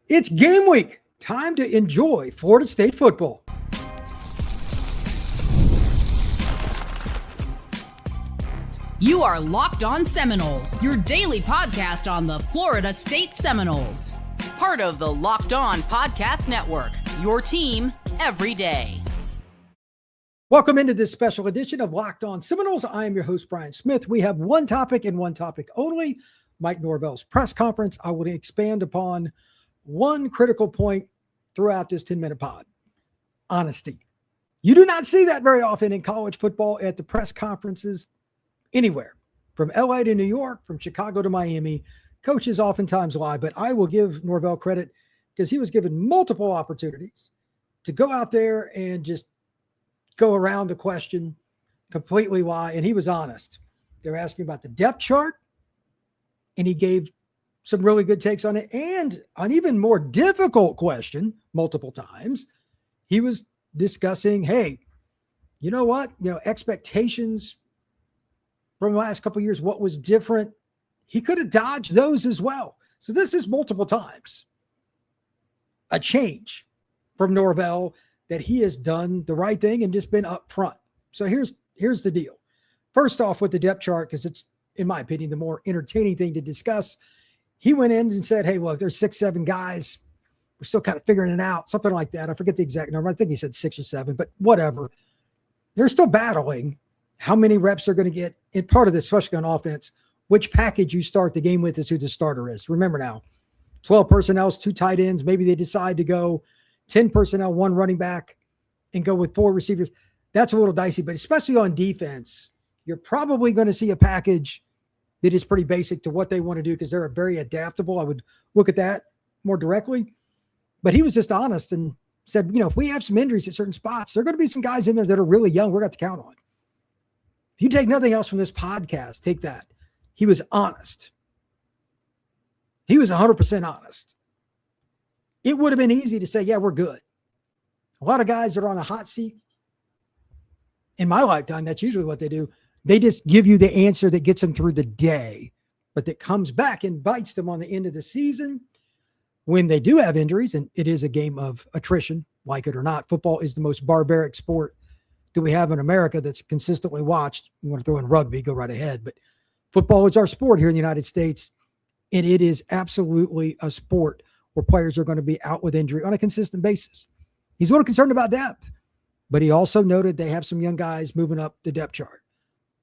It's game week. Time to enjoy Florida State football. You are Locked On Seminoles, your daily podcast on the Florida State Seminoles. Part of the Locked On Podcast Network, your team every day. Welcome into this special edition of Locked On Seminoles. I am your host, Brian Smith. We have one topic and one topic only, Mike Norvell's press conference. I will expand upon one critical point throughout this 10-minute pod: honesty. You do not see that very often in college football at the press conferences anywhere. From LA to New York, from Chicago to Miami, coaches oftentimes lie, but I will give Norvell credit because he was given multiple opportunities to go out there and just go around the question, completely lie, and he was honest. They were asking about the depth chart, and he gave some really good takes on it. And an even more difficult question, multiple times, he was discussing, hey, you know what? Expectations from the last couple of years, what was different? He could have dodged those as well. So this is multiple times a change from Norvell, that he has done the right thing and just been upfront. So here's the deal. First off, with the depth chart, because it's, in my opinion, the more entertaining thing to discuss, he went in and said, hey, look, there's 6-7 guys. We're still kind of figuring it out, something like that. I forget the exact number. I think he said 6 or 7, but whatever. They're still battling how many reps they're going to get. And part of this, especially on offense, which package you start the game with is who the starter is. Remember now, 12 personnel, 2 tight ends. Maybe they decide to go 10 personnel, 1 running back, and go with 4 receivers. That's a little dicey, but especially on defense, you're probably going to see a package that is pretty basic to what they want to do because they're very adaptable. I would look at that more directly. But he was just honest and said, if we have some injuries at certain spots, there are going to be some guys in there that are really young we're going to count on. If you take nothing else from this podcast, take that. He was honest. He was 100% honest. It would have been easy to say, yeah, we're good. A lot of guys that are on the hot seat, in my lifetime, that's usually what they do. They just give you the answer that gets them through the day, but that comes back and bites them on the end of the season when they do have injuries, and it is a game of attrition, like it or not. Football is the most barbaric sport that we have in America that's consistently watched. You want to throw in rugby, go right ahead, but football is our sport here in the United States, and it is absolutely a sport where players are going to be out with injury on a consistent basis. He's a little concerned about depth, but he also noted they have some young guys moving up the depth chart.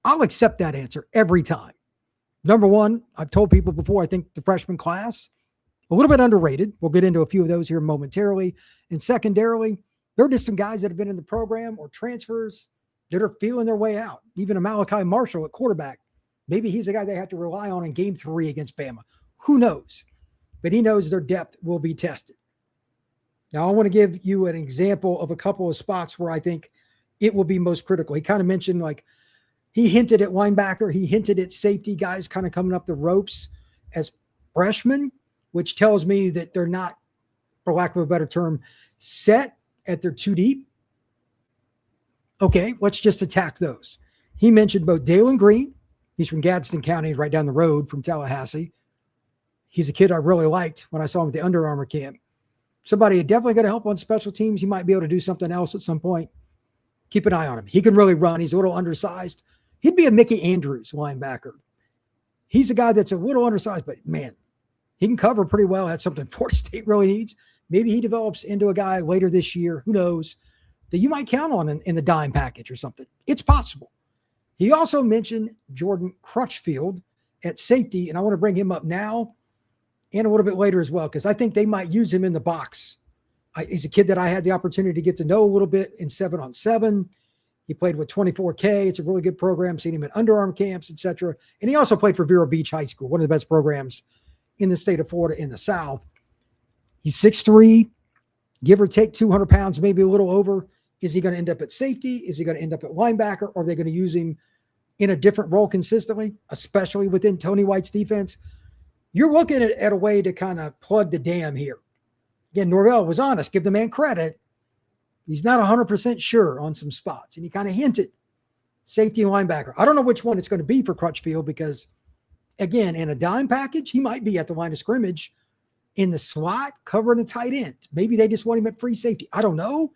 I'll accept that answer every time. Number one, I've told people before, I think the freshman class, a little bit underrated. We'll get into a few of those here momentarily. And secondarily, there are just some guys that have been in the program or transfers that are feeling their way out. Even a Malachi Marshall at quarterback. Maybe he's a guy they have to rely on in game 3 against Bama. Who knows? But he knows their depth will be tested. Now, I want to give you an example of a couple of spots where I think it will be most critical. He kind of mentioned, he hinted at linebacker. He hinted at safety guys kind of coming up the ropes as freshmen, which tells me that they're not, for lack of a better term, set at their too deep. Okay, let's just attack those. He mentioned both Daylen Green. He's from Gadsden County, right down the road from Tallahassee. He's a kid I really liked when I saw him at the Under Armour camp. Somebody definitely going to help on special teams. He might be able to do something else at some point. Keep an eye on him. He can really run. He's a little undersized. He'd be a Mickey Andrews linebacker. He's a guy that's a little undersized, but man, he can cover pretty well. That's something Florida State really needs. Maybe he develops into a guy later this year, who knows, that you might count on in the dime package or something. It's possible. He also mentioned Jordan Crutchfield at safety, and I want to bring him up now and a little bit later as well, because I think they might use him in the box. He's a kid that I had the opportunity to get to know a little bit in 7-on-7. He played with 24K. It's a really good program. Seen him at underarm camps, etc. And he also played for Vero Beach High School, one of the best programs in the state of Florida in the South. He's 6'3", give or take 200 pounds, maybe a little over. Is he going to end up at safety? Is he going to end up at linebacker? Or are they going to use him in a different role consistently, especially within Tony White's defense? You're looking at a way to kind of plug the dam here. Again, Norvell was honest. Give the man credit. He's not 100% sure on some spots. And he kind of hinted safety and linebacker. I don't know which one it's going to be for Crutchfield because, again, in a dime package, he might be at the line of scrimmage in the slot covering the tight end. Maybe they just want him at free safety. I don't know,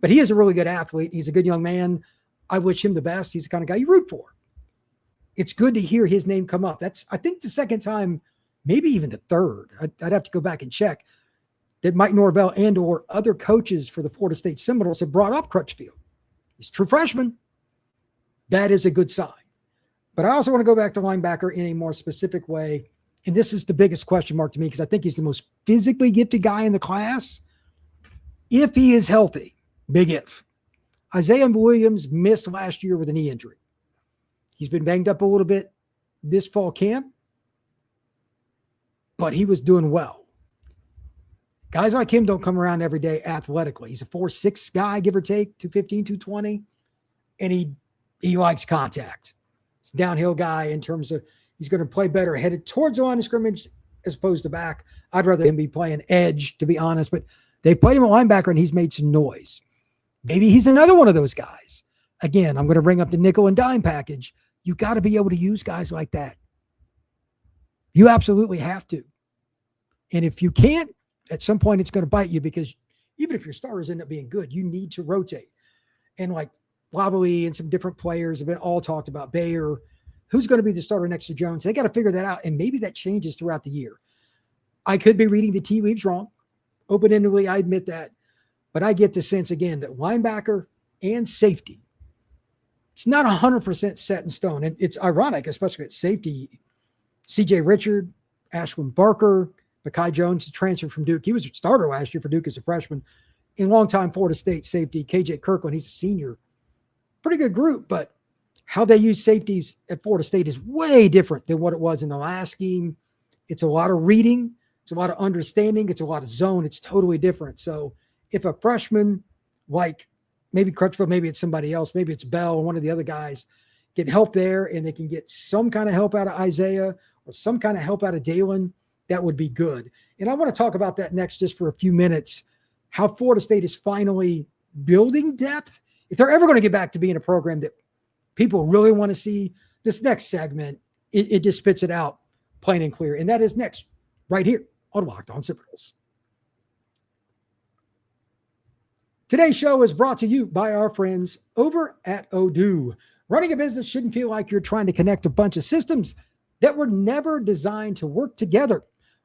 but he is a really good athlete. He's a good young man. I wish him the best. He's the kind of guy you root for. It's good to hear his name come up. That's, I think, the second time, maybe even the third. I'd have to go back and check that Mike Norvell and or other coaches for the Florida State Seminoles have brought up Crutchfield. He's a true freshman. That is a good sign. But I also want to go back to linebacker in a more specific way. And this is the biggest question mark to me because I think he's the most physically gifted guy in the class. If he is healthy, big if. Izayia Williams missed last year with a knee injury. He's been banged up a little bit this fall camp, but he was doing well. Guys like him don't come around every day athletically. He's a 4'6" guy, give or take, 215, 220, and he likes contact. He's a downhill guy in terms of he's going to play better headed towards the line of scrimmage as opposed to back. I'd rather him be playing edge, to be honest, but they played him at linebacker and he's made some noise. Maybe he's another one of those guys. Again, I'm going to bring up the nickel and dime package. You got to be able to use guys like that. You absolutely have to. And if you can't, at some point it's going to bite you because even if your starters end up being good, you need to rotate. And like Wobbly and some different players have been all talked about. Bayer, who's going to be the starter next to Jones? They got to figure that out. And maybe that changes throughout the year. I could be reading the tea leaves wrong. Open-endedly, I admit that. But I get the sense, again, that linebacker and safety, it's not 100% set in stone. And it's ironic, especially at safety. C.J. Richard, Ashwin Barker, Mekhi Jones, the transfer from Duke. He was a starter last year for Duke as a freshman. In longtime Florida State safety, K.J. Kirkland, he's a senior. Pretty good group, but how they use safeties at Florida State is way different than what it was in the last scheme. It's a lot of reading. It's a lot of understanding. It's a lot of zone. It's totally different. So if a freshman like maybe Crutchfield, maybe it's somebody else, maybe it's Bell or one of the other guys, get help there and they can get some kind of help out of Izayia or some kind of help out of Daylen, that would be good. And I want to talk about that next just for a few minutes, how Florida State is finally building depth. If they're ever going to get back to being a program that people really want to see, this next segment, it just spits it out plain and clear. And that is next, right here on Locked On Seminoles. Today's show is brought to you by our friends over at Odoo. Running a business shouldn't feel like you're trying to connect a bunch of systems that were never designed to work together.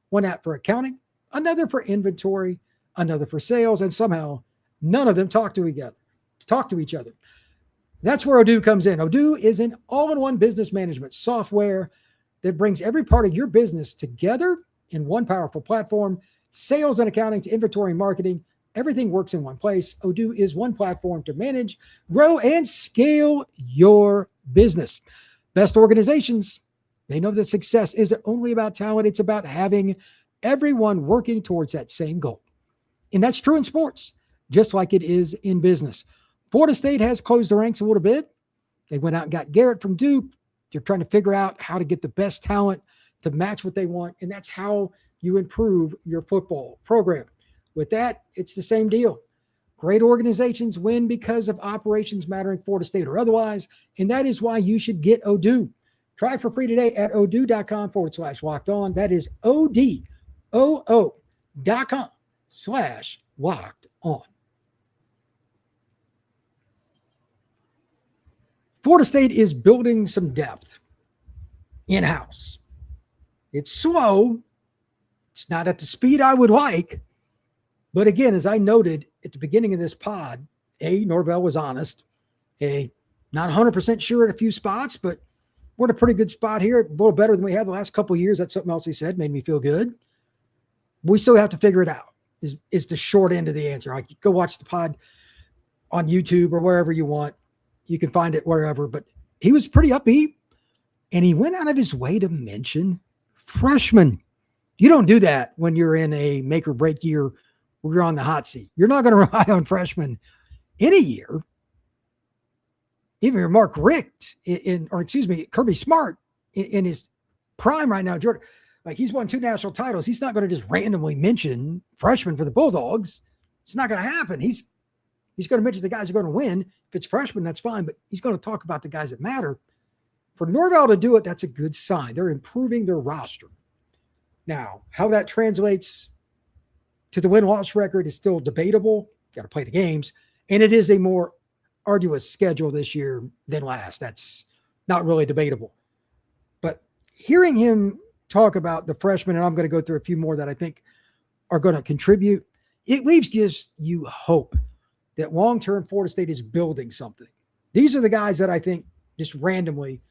One app for accounting, another for inventory, another for sales, and somehow none of them talk to each other. That's where Odoo comes in. Odoo is an all-in-one business management software that brings every part of your business together in one powerful platform. Sales and accounting to inventory and marketing, everything works in one place. Odoo is one platform to manage, grow, and scale your business. Best organizations, they know that success isn't only about talent. It's about having everyone working towards that same goal. And that's true in sports, just like it is in business. Florida State has closed the ranks a little bit. They went out and got Garrett from Duke. They're trying to figure out how to get the best talent to match what they want. And that's how you improve your football program. With that, it's the same deal. Great organizations win because of operations mattering, Florida State or otherwise. And that is why you should get Odoo. Try it for free today at odoo.com/locked on. That is ODOO.com/locked on. Florida State is building some depth in-house. It's slow. It's not at the speed I would like. But again, as I noted at the beginning of this pod, Norvell was honest. Not 100% sure at a few spots, but we're in a pretty good spot here. A little better than we had the last couple of years. That's something else he said. Made me feel good. We still have to figure it out is the short end of the answer. Like, go watch the pod on YouTube or wherever you want. You can find it wherever. But he was pretty upbeat, and he went out of his way to mention freshmen. You don't do that when you're in a make or break year where you're on the hot seat. You're not going to rely on freshmen in a year. Even your Mark Richt Kirby Smart in his prime right now, Jordan, like he's won 2 national titles. He's not going to just randomly mention freshmen for the Bulldogs. It's not going to happen. He's going to mention the guys who are going to win. If it's freshmen, that's fine, but he's going to talk about the guys that matter. For Norvell to do it, that's a good sign. They're improving their roster. Now, how that translates to the win-loss record is still debatable. Got to play the games. And it is a more arduous schedule this year than last. That's not really debatable. But hearing him talk about the freshmen, and I'm going to go through a few more that I think are going to contribute, it gives you hope that long-term Florida State is building something. These are the guys that I think just randomly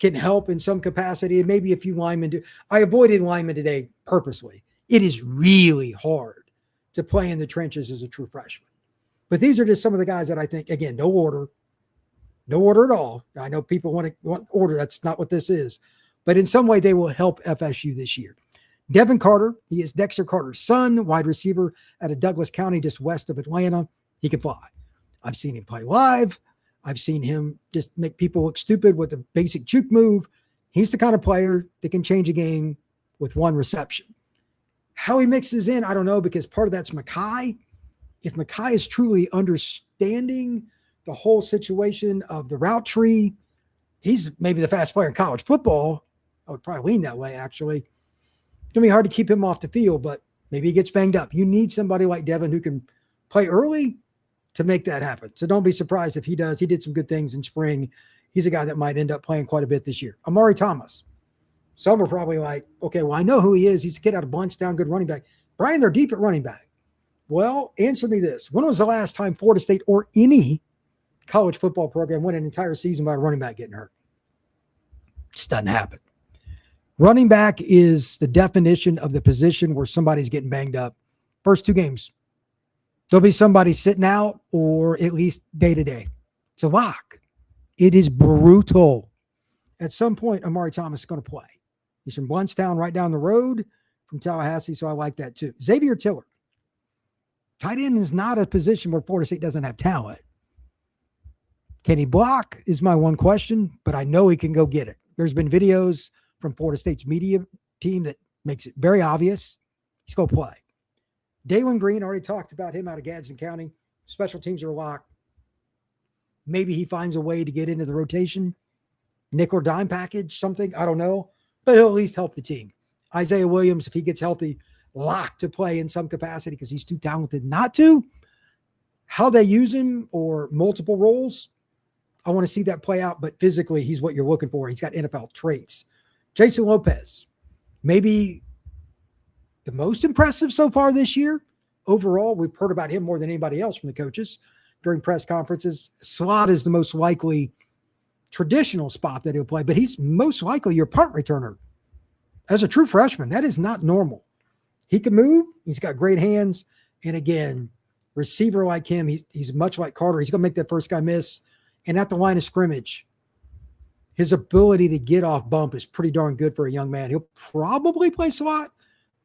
can help in some capacity, and maybe a few linemen do. I avoided linemen today purposely. It is really hard to play in the trenches as a true freshman. But these are just some of the guys that I think, again, no order at all. I know people want order. That's not what this is. But in some way, they will help FSU this year. Devin Carter, he is Dexter Carter's son, wide receiver out of Douglas County, just west of Atlanta. He can fly. I've seen him play live. I've seen him just make people look stupid with a basic juke move. He's the kind of player that can change a game with one reception. How he mixes in, I don't know, because part of that's Makai. If Makai is truly understanding the whole situation of the route tree, he's maybe the fastest player in college football. I would probably lean that way, actually. It's going to be hard to keep him off the field, but maybe he gets banged up. You need somebody like Devin who can play early to make that happen. So don't be surprised if he does. He did some good things in spring. He's a guy that might end up playing quite a bit this year. Amari Thomas. Some are probably like, okay, well, I know who he is. He's a kid out of Blountstown, good running back. Brian, they're deep at running back. Well, answer me this. When was the last time Florida State or any college football program went an entire season by a running back getting hurt? It just doesn't happen. Running back is the definition of the position where somebody's getting banged up. First 2 games, there'll be somebody sitting out or at least day-to-day. It's a lock. It is brutal. At some point, Amari Thomas is going to play. He's from Blountstown, right down the road from Tallahassee, so I like that too. Xavier Tiller. Tight end is not a position where Florida State doesn't have talent. Can he block is my one question, but I know he can go get it. There's been videos from Florida State's media team that makes it very obvious. He's going to play. Daylen Green, already talked about him out of Gadsden County. Special teams are locked. Maybe he finds a way to get into the rotation. Nickel or dime package, something. I don't know. But he'll at least help the team. Izayia Williams, if he gets healthy, locked to play in some capacity because he's too talented not to. How they use him or multiple roles, I want to see that play out. But physically, he's what you're looking for. He's got NFL traits. Jason Lopez, maybe the most impressive so far this year. Overall, we've heard about him more than anybody else from the coaches during press conferences. Slot is the most likely traditional spot that he'll play, but he's most likely your punt returner. As a true freshman, that is not normal. He can move. He's got great hands. And again, receiver like him, he's much like Carter. He's going to make that first guy miss. And at the line of scrimmage, his ability to get off bump is pretty darn good for a young man. He'll probably play slot,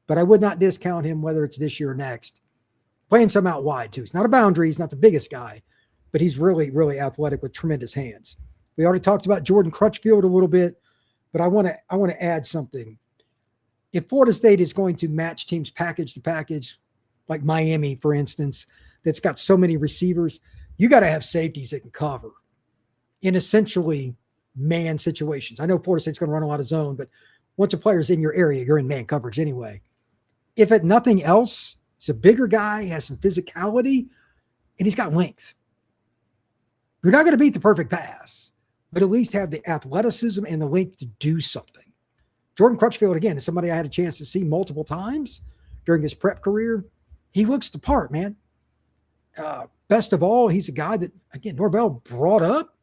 but I would not discount him whether it's this year or next. Playing some out wide, too. He's not a boundary. He's not the biggest guy, but he's really, really athletic with tremendous hands. We already talked about Jordan Crutchfield a little bit, but I want to add something. If Florida State is going to match teams package to package, like Miami, for instance, that's got so many receivers, you got to have safeties that can cover in essentially man situations. I know Florida State's going to run a lot of zone, but once a player's in your area, you're in man coverage anyway. If at nothing else, he's a bigger guy, has some physicality, and he's got length. You're not going to beat the perfect pass, but at least have the athleticism and the length to do something. Jordan Crutchfield, again, is somebody I had a chance to see multiple times during his prep career. He looks the part, man. Best of all, he's a guy that, again, Norvell brought up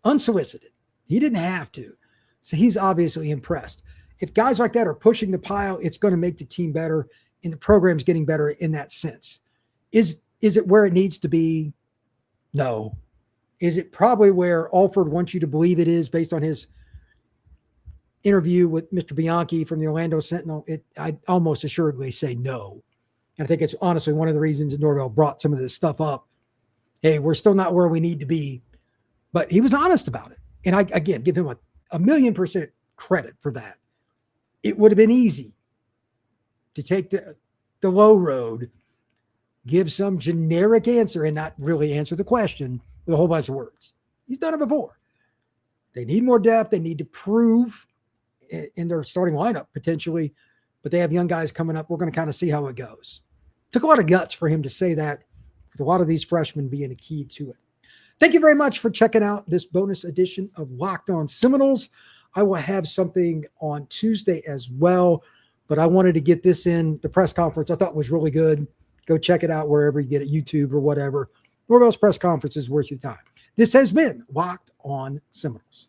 unsolicited. He didn't have to. So he's obviously impressed. If guys like that are pushing the pile, it's going to make the team better, and the program's getting better in that sense. Is it where it needs to be? No. Is it probably where Alford wants you to believe it is based on his interview with Mr. Bianchi from the Orlando Sentinel? I'd almost assuredly say no. And I think it's honestly one of the reasons that Norvell brought some of this stuff up. Hey, we're still not where we need to be. But he was honest about it. And I, again, give him a 1,000,000% credit for that. It would have been easy to take the low road, give some generic answer and not really answer the question with a whole bunch of words. He's done it before. They need more depth. They need to prove in their starting lineup potentially but they have young guys coming up. We're going to kind of see how it goes. Took a lot of guts for him to say that, with a lot of these freshmen being a key to it. Thank you very much for checking out this bonus edition of Locked On Seminoles. I will have something on Tuesday as well, but I wanted to get this in. The press conference I thought was really good. Go check it out wherever you get it, YouTube or whatever. Norvell's press conference is worth your time. This has been Locked On Seminoles.